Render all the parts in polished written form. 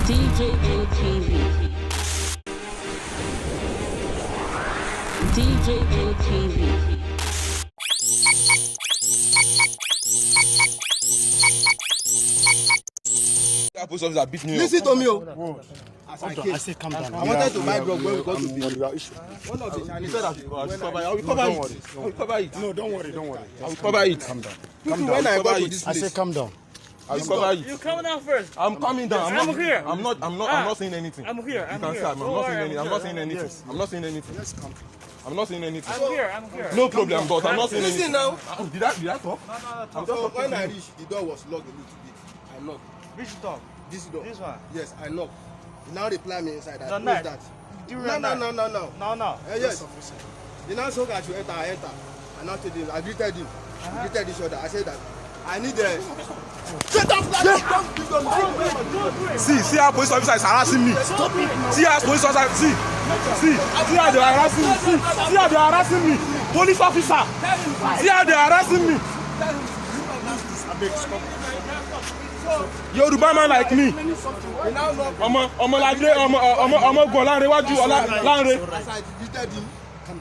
DJ ATV. DJ ATV. That police officer beat me up. Listen to me, I said calm down. I wanted to buy drug when we got to be. One of the Chinese said I will cover it. I will cover it. No, don't worry. I will cover it. Calm down. When I got to this I place, said calm down. I will cover You it. coming out first. I'm coming down. I'm here. I'm not saying anything. I'm here. You I'm can here. say I'm not saying anything. I'm not saying here. anything. I'm not saying anything. I'm not saying anything. I'm here. No problem, but I'm not saying anything. listen now. Did I talk? I'm just So talking. when I reached, the door was locked a little bit. I knocked. Which dog? This door. This one. Yes, I knocked. He now reply me inside. I The close night. that. During No, the no, night. no, no, no. No. Yes. The now so that you enter, I enter. I now told him, I greeted him. We greeted each other. I said that I need a. Shut up, See how police officer is harassing me. See how police officer. See how they are harassing me. See how they are harassing me. Police officer. See how they are harassing me. Yoruba man like me. Ọmọ gun Lanre wájú Lanre. As I greeted him,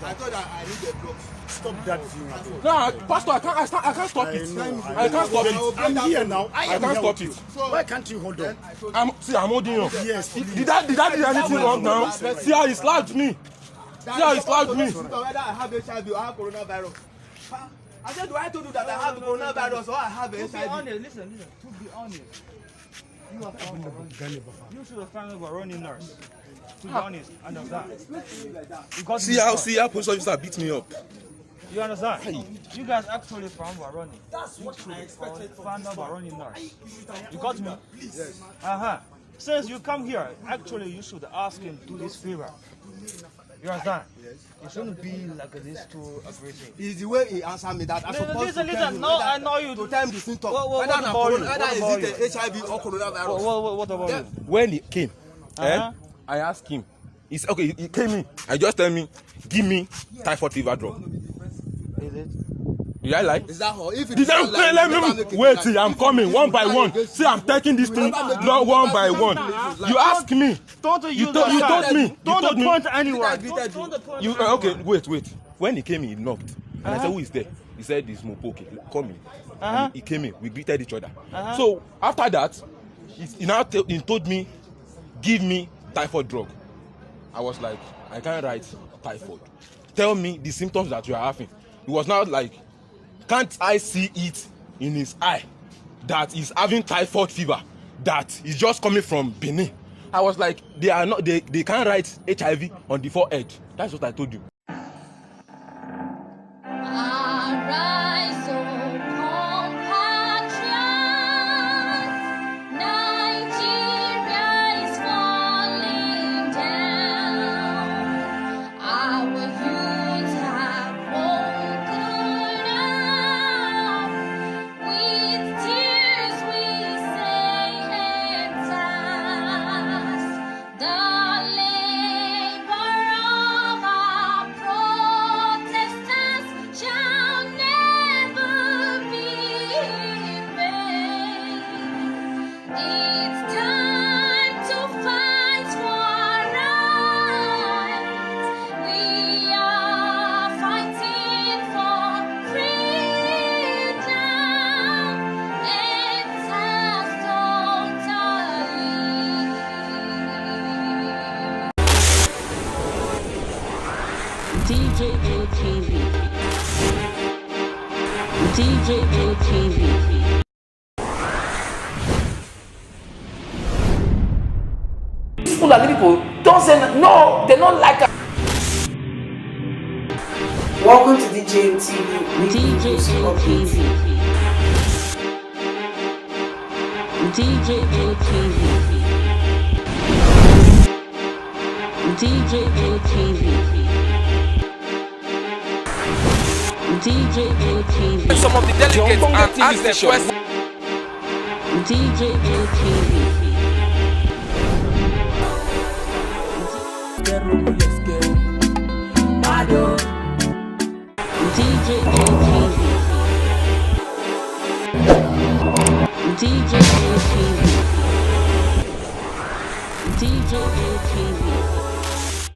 I thought that I need a drug. Stop that view. No, Pastor, I can't stop it. I can't stop it. I'm here now. I can't stop it. Why can't you hold on? I'm holding on. Yes. Did I do anything wrong now? See how he slapped me. See how he slapped me. Whether I have HIV or I have coronavirus. I said, do I told you that I have coronavirus or I have To be HIV? honest, listen. To be honest, you are found You should have found a running nurse. To be honest, understand? Because See how police officer beat me up. you understand? You guys actually found a running. That's what I expected. Found a running nurse. You got me? Yes. Since you come here, actually you should ask him to do this favor. You understand? Yes. It shouldn't be like this too aggressive. It's the way he answered me that I supposed to tell him No, whether- I know you. to tell him the symptoms. What Whether about you? whether is it HIV or coronavirus. What about you? When he came, I asked him. He's okay. He came in. I just tell me, give me typhoid fever drug. Is it? Did I lie? Is that all? If it Did is not like, let never me make it wait like- till I'm coming one by one. See, I'm taking this thing one by one. You ask me. Don't You told me. Don't You point told anywhere. greeted Don't point You okay? Wait. When he came in, he knocked, and I said, "Who is there?" He said, "It's Mopoke. Call me." And he came in. We greeted each other. So after that, he told me, "Give me typhoid drug." I was like, "I can't write typhoid. Tell me the symptoms that you are having." It was now like, can't I see it in his eye that he's having typhoid fever, that is just coming from Benin? I was like, they can't write HIV on the forehead. That's what I told you. Arise, O compatriots, Nigeria is falling down. Our youth have woken up. With tears we say hands us. The labor of our protesters shall never be in vain. It's time to fight for rights. We are fighting for freedom and totally. DJ ATV. DJ ATV. Fulani people don't say no, they don't like us. Welcome to DJ TV. DJ ATV. DJ ATV. DJ ATV. DJ ATV. Some of the delegates and ask them questions. DJ ATV. DJ ATV. DJ ATV. DJ JTV.